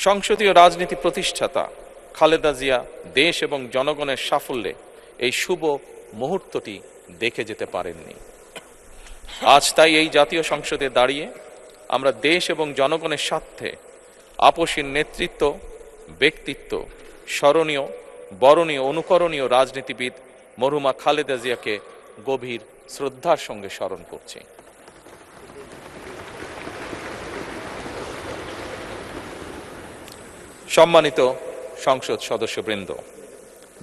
সংসদীয় রাজনীতি প্রতিষ্ঠাতা খালেদা জিয়া দেশ এবং জনগণের সাফল্যে এই শুভ মুহূর্তটি দেখে যেতে পারেননি। আজ তাই এই জাতীয় সংসদে দাঁড়িয়ে আমরা দেশ এবং জনগণের স্বার্থে আপসীর নেতৃত্ব, ব্যক্তিত্ব, স্মরণীয়, বরণীয়, অনুকরণীয় রাজনীতিবিদ মরহুমা খালেদা জিয়াকে গভীর শ্রদ্ধার সঙ্গে স্মরণ করছি। সম্মানিত সংসদ সদস্যবৃন্দ,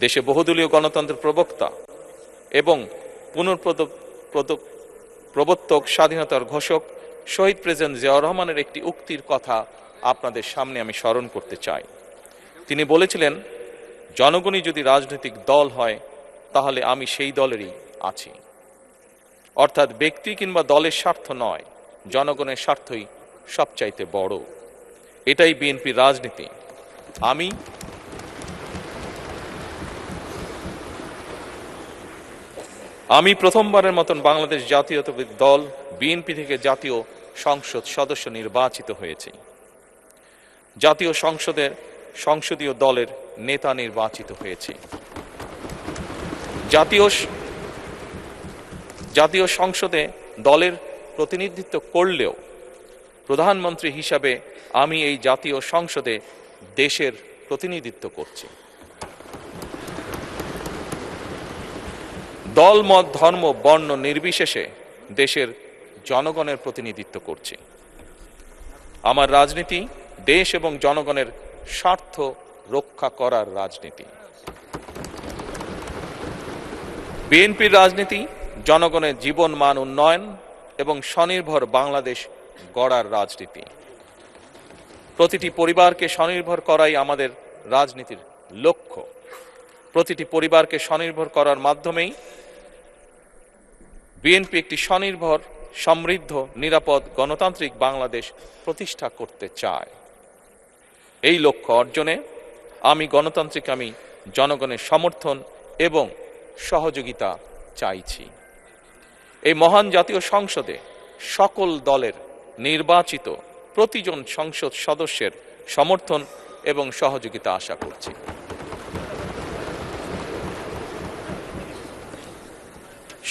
দেশে বহুদলীয় গণতন্ত্রের প্রবক্তা এবং প্রবর্তক, স্বাধীনতার ঘোষক শহীদ প্রেসিডেন্ট জিয়াউর রহমানের একটি উক্তির কথা আপনাদের সামনে আমি স্মরণ করতে চাই। তিনি বলেছিলেন, জনগণই যদি রাজনৈতিক দল হয় তাহলে আমি সেই দলেরই আছি। অর্থাৎ ব্যক্তি কিংবা দলের স্বার্থ নয়, জনগণের স্বার্থই সবচাইতে বড়। এটাই বিএনপির রাজনীতি। আমি প্রথমবারের মতন বাংলাদেশ জাতীয়তাবাদী দল বিএনপি থেকে জাতীয় সংসদ সদস্য নির্বাচিত হয়েছি। জাতীয় সংসদের সংসদীয় দলের নেতা নির্বাচিত হয়েছি। জাতীয় সংসদে দলের প্রতিনিধিত্ব করলেও প্রধানমন্ত্রী হিসাবে আমি এই জাতীয় সংসদে দেশের প্রতিনিধিত্ব করছি। দল, মত, ধর্ম, বর্ণ নির্বিশেষে দেশের জনগণের প্রতিনিধিত্ব করছি। আমার রাজনীতি দেশ এবং জনগণের স্বার্থ রক্ষা করার রাজনীতি। বিএনপির রাজনীতি জনগণের জীবন মান উন্নয়ন এবং স্বনির্ভর বাংলাদেশ গড়ার রাজনীতি। প্রতিটি পরিবারকে স্বনির্ভর করাই আমাদের রাজনীতির লক্ষ্য। প্রতিটি পরিবারকে স্বনির্ভর করার মাধ্যমেই বিএনপি একটি স্বনির্ভর, সমৃদ্ধ, নিরাপদ, গণতান্ত্রিক বাংলাদেশ প্রতিষ্ঠা করতে চায়। এই লক্ষ্য অর্জনে আমি জনগণের সমর্থন এবং সহযোগিতা চাইছি। এই মহান জাতীয় সংসদে সকল দলের নির্বাচিত প্রতিজন সংসদ সদস্যের সমর্থন এবং সহযোগিতা আশা করছি।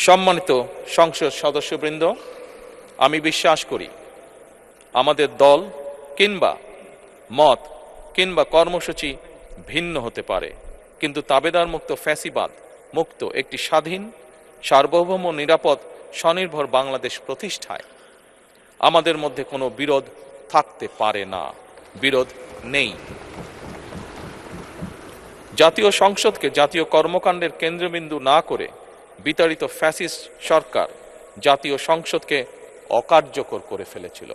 সম্মানিত সংসদ সদস্যবৃন্দ, আমি বিশ্বাস করি আমাদের দল কিংবা মত কিংবা কর্মসূচি ভিন্ন হতে পারে, কিন্তু তাবেদার মুক্ত, ফ্যাসিবাদ মুক্ত একটি স্বাধীন, সার্বভৌম, নিরাপদ, স্বনির্ভর বাংলাদেশ প্রতিষ্ঠায় আমাদের মধ্যে কোনো বিরোধ থাকতে পারে না, বিরোধ নেই। জাতীয় সংসদকে জাতীয় কর্মকাণ্ডের কেন্দ্রবিন্দু না করে বিতাড়িত ফ্যাসিস্ট সরকার জাতীয় সংসদকে অকার্যকর করে ফেলেছিল।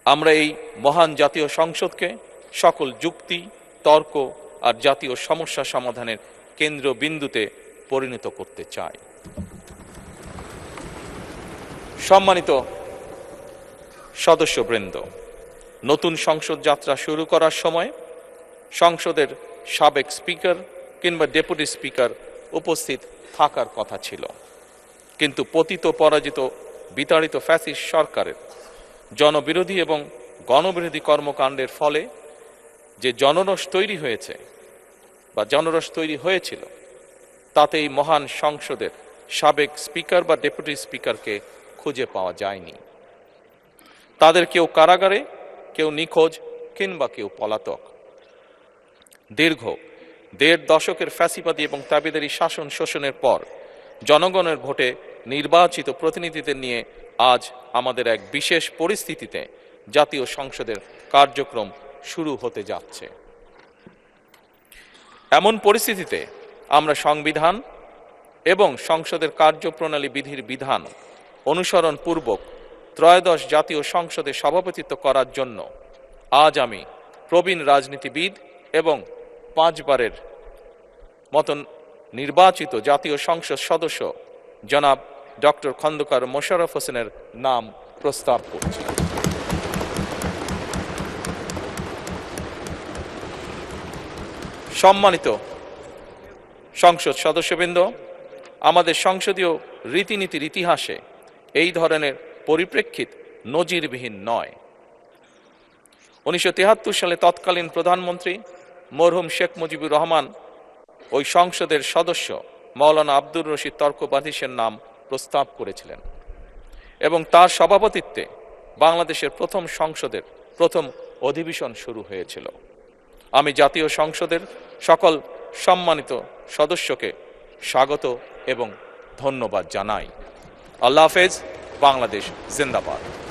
আমরা এই মহান জাতীয় সংসদকে সকল যুক্তি, তর্ক আর জাতীয় সমস্যা সমাধানের কেন্দ্রবিন্দুতে পরিণত করতে চাই। সম্মানিত সদস্যবৃন্দ, নতুন সংসদ যাত্রা শুরু করার সময় সংসদের সাবেক স্পিকার কিংবা ডেপুটি স্পিকার উপস্থিত থাকার কথা ছিল, কিন্তু পতিত, পরাজিত, বিতাড়িত ফ্যাসিস্ট সরকারের জনবিরোধী এবং গণবিরোধী কর্মকাণ্ডের ফলে যে জনরোষ তৈরি হয়েছিল তাতে এই মহান সংসদের সাবেক স্পিকার বা ডেপুটি স্পিকারকে খুঁজে পাওয়া যায়নি। তাদের কেউ কারাগারে, কেউ নিখোঁজ কিংবা কেউ পলাতক। দীর্ঘ ১.৫ দশকের ফ্যাসিবাদী এবং তাবেদারি শাসন শোষণের পর জনগণের ভোটে নির্বাচিত প্রতিনিধিদের নিয়ে আজ আমাদের এক বিশেষ পরিস্থিতিতে জাতীয় সংসদের কার্যক্রম শুরু হতে যাচ্ছে। এমন পরিস্থিতিতে আমরা সংবিধান এবং সংসদের কার্যপ্রণালী বিধির বিধান অনুসরণ পূর্বক ত্রয়োদশ জাতীয় সংসদে সভাপতিত্ব করার জন্য আজ আমি প্রবীণ রাজনীতিবিদ এবং 5 বারের মতন নির্বাচিত জাতীয় সংসদ সদস্য জনাব ডক্টর খন্দকার মোশাররফ হোসেনের নাম প্রস্তাব করছি। সম্মানিত সংসদ সদস্যবৃন্দ, আমাদের সংসদীয় রীতিনীতির ইতিহাসে এই ধরনের পরিপ্রেক্ষিত নজিরবিহীন নয়। 1973 সালে তৎকালীন প্রধানমন্ত্রী মরহুম শেখ মুজিবুর রহমান ওই সংসদের সদস্য মাওলানা আব্দুর রশিদ তর্কবাধীশের নাম প্রস্তাব করেছিলেন এবং তার সভাপতিত্বে বাংলাদেশের প্রথম সংসদের প্রথম অধিবেশন শুরু হয়েছিল। আমি জাতীয় সংসদের সকল সম্মানিত সদস্যকে স্বাগত এবং ধন্যবাদ জানাই। আল্লাহ হাফেজ। বাংলাদেশ জিন্দাবাদ।